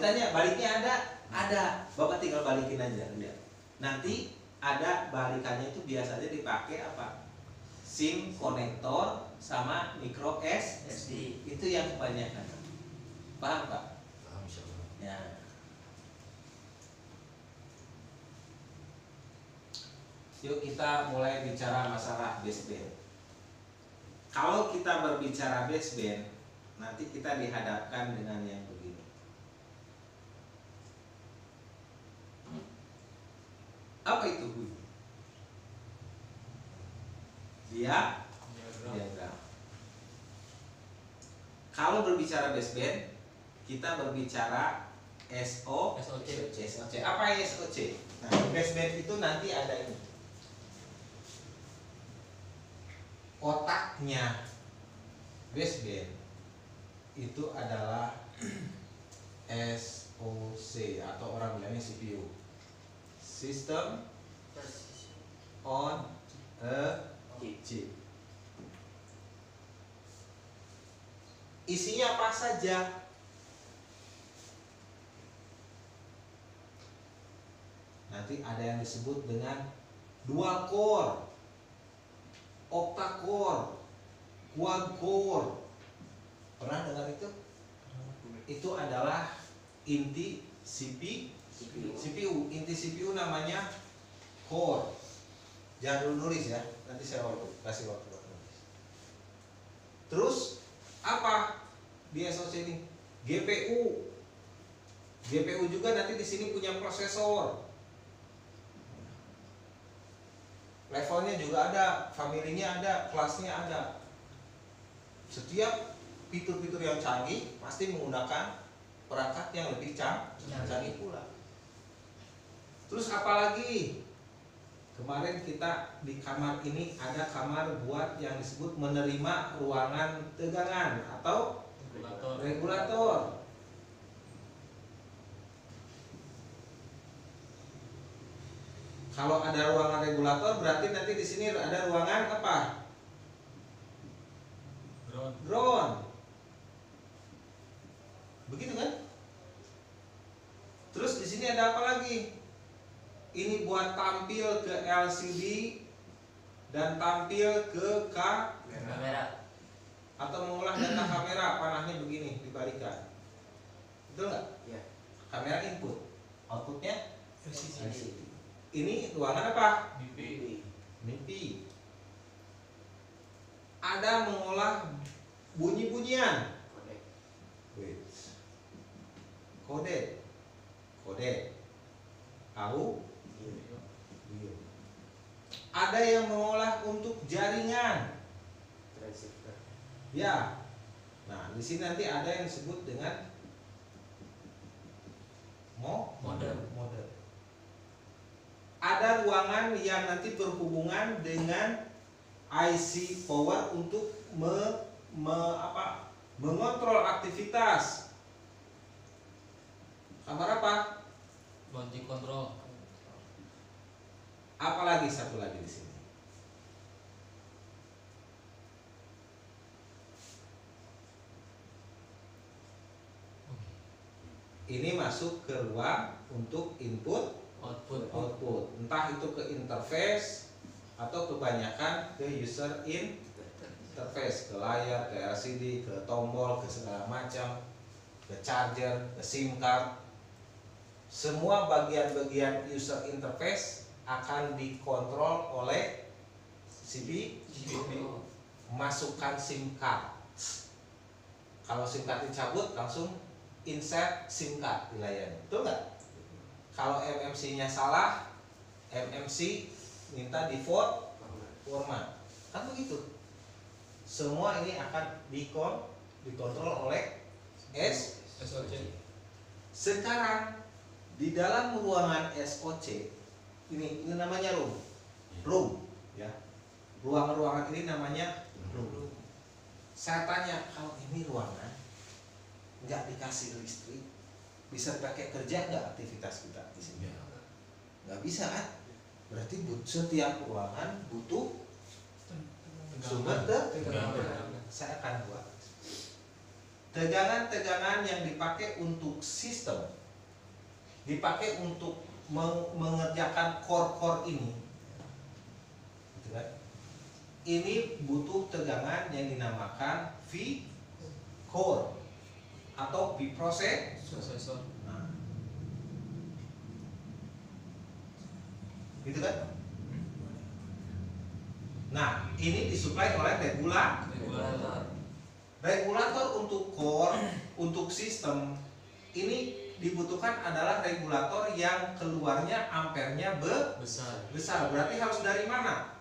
ditanya baliknya ada. Bapak tinggal balikin aja lihat. Nanti ada balikannya itu biasanya dipakai apa? SIM konektor sama micro SD. Itu yang kebanyakan. Paham Pak? Paham insyaallah. Ya. Yuk kita mulai bicara masalah baseband. Kalau kita berbicara baseband, nanti kita dihadapkan dengan yang begini. Apa itu Bu? Diagram. Kalau berbicara baseband, kita berbicara SOC. Apa SOC? Nah, baseband itu nanti ada ini. Otaknya baseband itu adalah SOC atau orang bilangnya CPU. System on a chip. Isinya apa saja? Nanti ada yang disebut dengan dual core, octa core, quad core. Pernah dengar itu? Itu adalah inti CPU. Inti CPU namanya core. Jangan dulu nulis ya, nanti saya kasih waktu buat nulis. Terus apa di SOC ini? GPU. GPU juga nanti di sini punya prosesor. Levelnya juga ada, familinya ada, kelasnya ada. Setiap fitur-fitur yang canggih pasti menggunakan perangkat yang lebih canggih pula. Terus apalagi? Kemarin kita di kamar ini ada kamar buat yang disebut menerima ruangan tegangan atau regulator. Kalau ada ruangan regulator berarti nanti di sini ada ruangan apa? Ground. Begitu kan? Terus di sini ada apa lagi? Ini buat tampil ke LCD dan tampil ke kamera atau mengolah data kamera. Panahnya begini dibalikan. Betul nggak? Ya. Kamera input, outputnya LCD. Ini ruangan apa? Mimpi. Ada mengolah bunyi-bunyian. Kode. Ada yang mengolah untuk jaringan. Transceiver. Ya. Nah, di sini nanti ada yang disebut dengan modem. Ada ruangan yang nanti berhubungan dengan IC power untuk mengontrol aktivitas. Kamar apa? Logic control. Apalagi satu lagi di sini. Ini masuk ke ruang untuk input output. Entah itu ke interface atau kebanyakan ke user interface, ke layar, ke LCD, ke tombol, ke segala macam, ke charger, ke SIM card. Semua bagian-bagian user interface akan dikontrol oleh CPU. Masukkan SIM card. Kalau SIM card dicabut langsung insert SIM card di layarnya. Betul nggak? Kalau MMC-nya salah, MMC minta di format. Kan begitu. Semua ini akan dikontrol oleh SOC. Sekarang di dalam ruangan SOC ini namanya room ya. Ruangan-ruangan ini namanya room. Saya tanya, kalau ini ruangan nggak dikasih listrik, bisa dipakai kerja nggak aktivitas kita di sini? Nggak bisa kan? Berarti setiap ruangan butuh sumber tegangan. Saya akan buat tegangan-tegangan yang dipakai untuk sistem dipakai untuk mengerjakan core ini, gitu kan? Ini butuh tegangan yang dinamakan V core atau V Prosesor. Nah, gitu kan? Nah, ini disuplai oleh Regulator. regulator untuk core, untuk sistem. Ini dibutuhkan adalah regulator yang keluarnya ampernya besar. Berarti harus dari mana?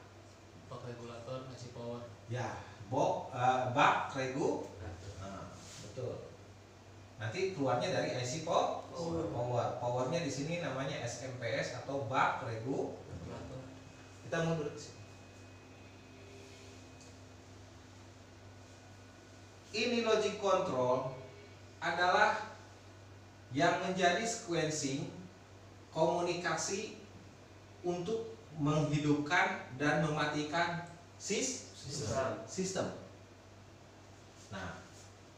Bak regulator ngasih power. Ya, bak regu. Nah, betul. Nanti keluarnya dari IC power. Powernya di sini namanya SMPS atau bak regu. Regulator. Kita mundur ke sini. Ini logic control adalah yang menjadi sequencing komunikasi untuk menghidupkan dan mematikan sistem. Nah,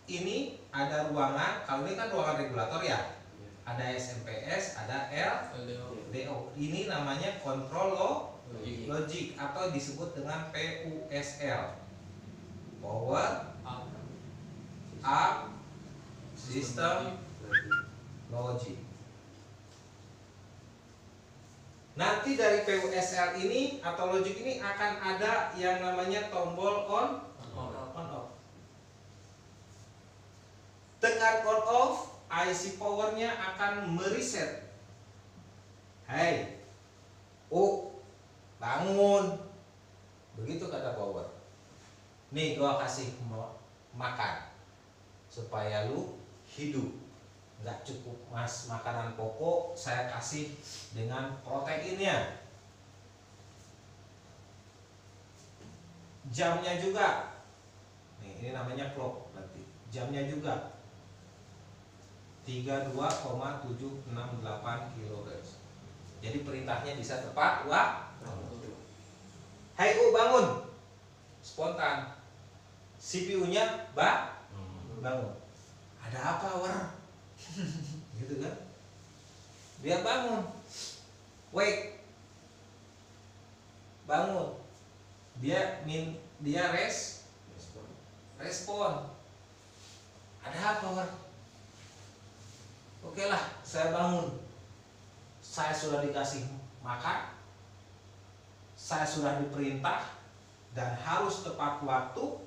ini ada ruangan. Kalau ini kan ruangan regulator ya. Ada SMPS, ada LDO. Ini namanya control logic atau disebut dengan PUSL. Power up system logic. Nanti dari PUSL ini atau logic ini akan ada yang namanya tombol on off. Tekan on off, IC powernya akan mereset. Hai, bangun. Begitu kata power. Nih gua kasih makan supaya lu hidup. Nggak cukup makanan pokok, saya kasih dengan proteinnya. Jamnya juga. Nih, ini namanya clock berarti. Jamnya juga 32,768 kHz. Jadi perintahnya bisa tepat waktu. Hai bangun. Spontan. CPU-nya bangun. Ada apa, gitu kan? Dia bangun. Wake. Bangun. Dia respon. Ada apa, Oke lah, saya bangun. Saya sudah dikasih makan. Saya sudah diperintah dan harus tepat waktu.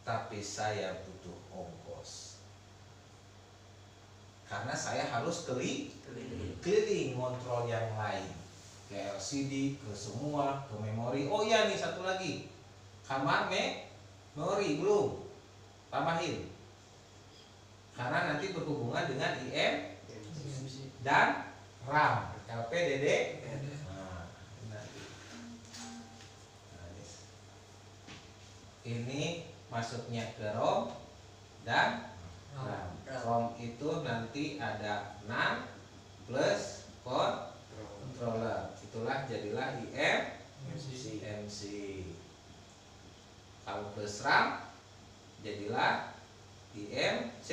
Tapi saya butuh ongkos. Karena saya harus keliling kontrol yang lain, ke LCD, ke semua, ke memori. Oh iya nih satu lagi, kamar memori belum tambahin, karena nanti berhubungan dengan IM dan RAM, LPDD. Ini masuknya ke ROM dan RAM. ROM itu nanti ada NAND plus controller. Itulah jadilah MC. Kalau plus RAM jadilah IMC.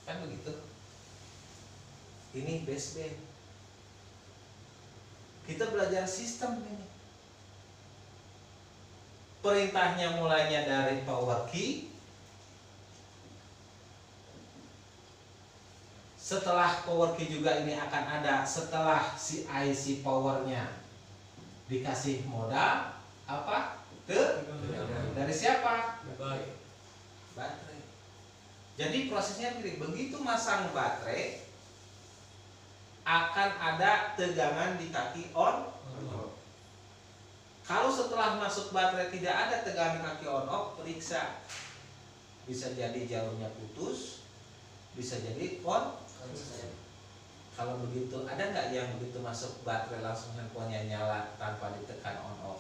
Kan begitu. Ini baseband. Kita belajar sistem ini. Perintahnya mulainya dari power key. Setelah power key juga ini akan ada setelah si IC powernya dikasih modal apa? Dari siapa? Baterai. Jadi prosesnya mirip. Begitu masang baterai akan ada tegangan di kaki on. Kalau setelah masuk baterai tidak ada tegangan di kaki on off, periksa. Bisa jadi jalurnya putus, bisa jadi Kalau begitu, ada nggak yang begitu masuk baterai langsung handphonenya nyala tanpa ditekan on off?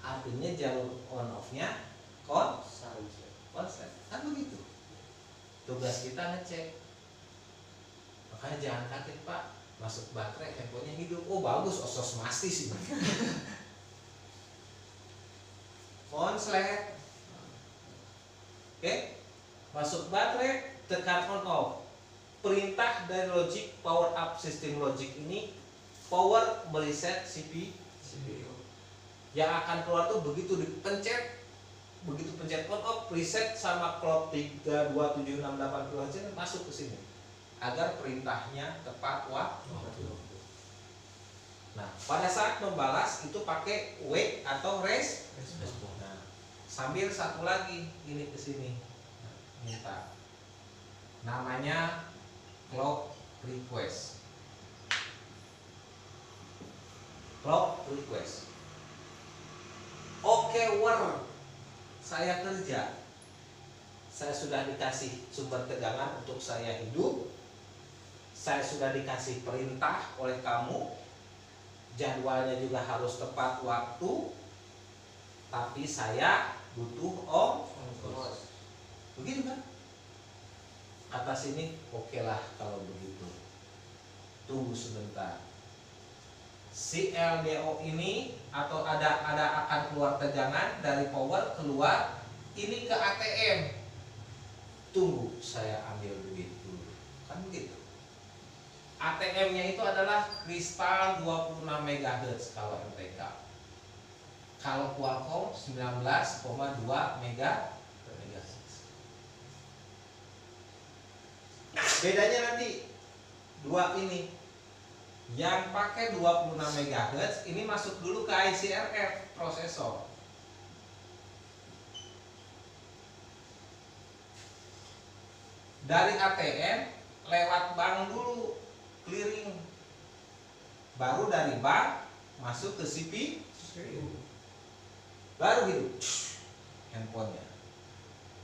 Artinya jalur on off-nya konslet. Kan begitu. Tugas kita ngecek. Makanya jangan kaget, Pak. Masuk baterai handphonenya hidup. Oh bagus, osos mastis ini. Konslet. Oke? Masuk baterai, tekan on off. Perintah dari logic power up system logic ini power mereset CPU. Yang akan keluar tuh begitu dipencet, begitu pencet on off, reset sama clock 32768 kHz masuk ke sini agar perintahnya tepat waktu. Nah, pada saat membalas itu pakai wait atau rest. Nah, sambil satu lagi ini ke sini. Nah, minta. Namanya clock request. Clock request. Oke, saya kerja. Saya sudah dikasih sumber tegangan untuk saya hidup. Saya sudah dikasih perintah oleh kamu. Jadwalnya juga harus tepat waktu. Tapi saya butuh ongkos. Begitu kan? Kata sini, oke lah kalau begitu. Tunggu sebentar. Si LDO ini atau ada akan keluar tegangan dari power keluar ini ke ATM. Tunggu, saya ambil duit dulu. Kan begitu. ATM-nya itu adalah kristal 26 MHz kalau MTK. Kalau Qualcomm 19,2 MHz. Bedanya nanti dua ini. Yang pakai 26 MHz ini masuk dulu ke ICRF prosesor. Dari ATM lewat bank dulu clearing. Baru dari bank masuk ke CPU. Baru gitu handphonenya.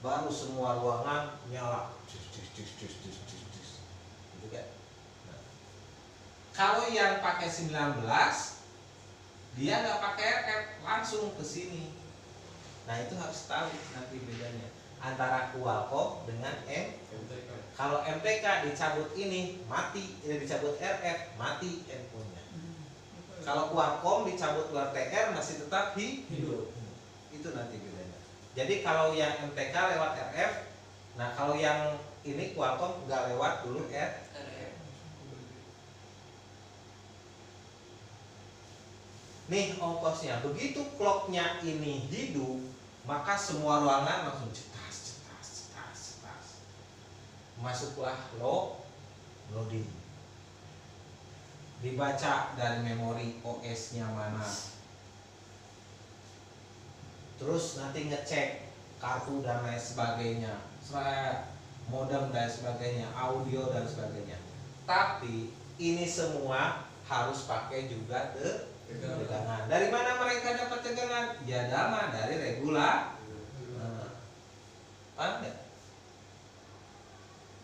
Baru semua ruangan nyala. Gitu kan? Kalau yang pakai 19 dia nggak pakai RF, langsung ke sini. Nah, itu harus tahu nanti bedanya antara Qualcomm dengan MTK. Kalau MTK dicabut ini mati, ini dicabut RF mati handphonenya. Kalau Qualcomm dicabut LTR masih tetap hidup. Itu nanti bedanya. Jadi kalau yang MTK lewat RF, nah kalau yang ini Qualcomm nggak lewat dulu RF. Nih ongkosnya, begitu clocknya ini hidup, maka semua ruangan langsung cetas. Masuklah loading. Dibaca dari memori OS-nya mana. Terus nanti ngecek kartu dan lain sebagainya, modem dan sebagainya, audio dan sebagainya. Tapi ini semua harus pakai juga tegangan. Dari mana mereka dapat tegangan? Ya dari regulator. Paham nggak?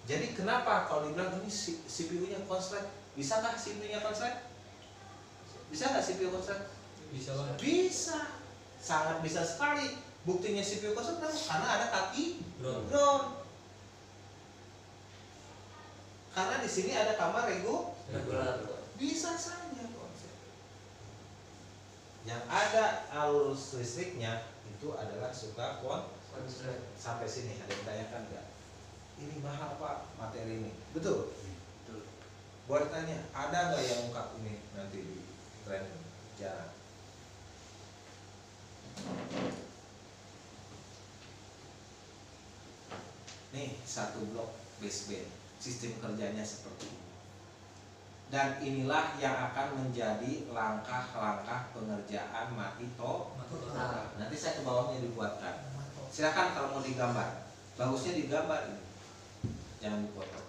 Jadi kenapa kalau dibilang ini CPU-nya konslet? Bisakah CPU-nya konslet? Bisa nggak CPU konslet? Bisa banget. Bisa, sangat bisa sekali. Buktinya CPU konslet karena ada kaki ground. Karena di sini ada kamar regulator. Bisa saja. Yang ada arus listriknya itu adalah suka konslet. Sampai sini ada yang tanyakan nggak? Ini mahal Pak materi ini? Betul. Buat tanya, ada nggak yang ungkap ini nanti di training? Jarang. Nih satu blok baseband, sistem kerjanya seperti ini. Dan inilah yang akan menjadi langkah-langkah pengerjaan mati total. Nanti saya ke bawahnya dibuatkan. Silakan kalau mau digambar. Bagusnya digambar ini. Jangan dipotong.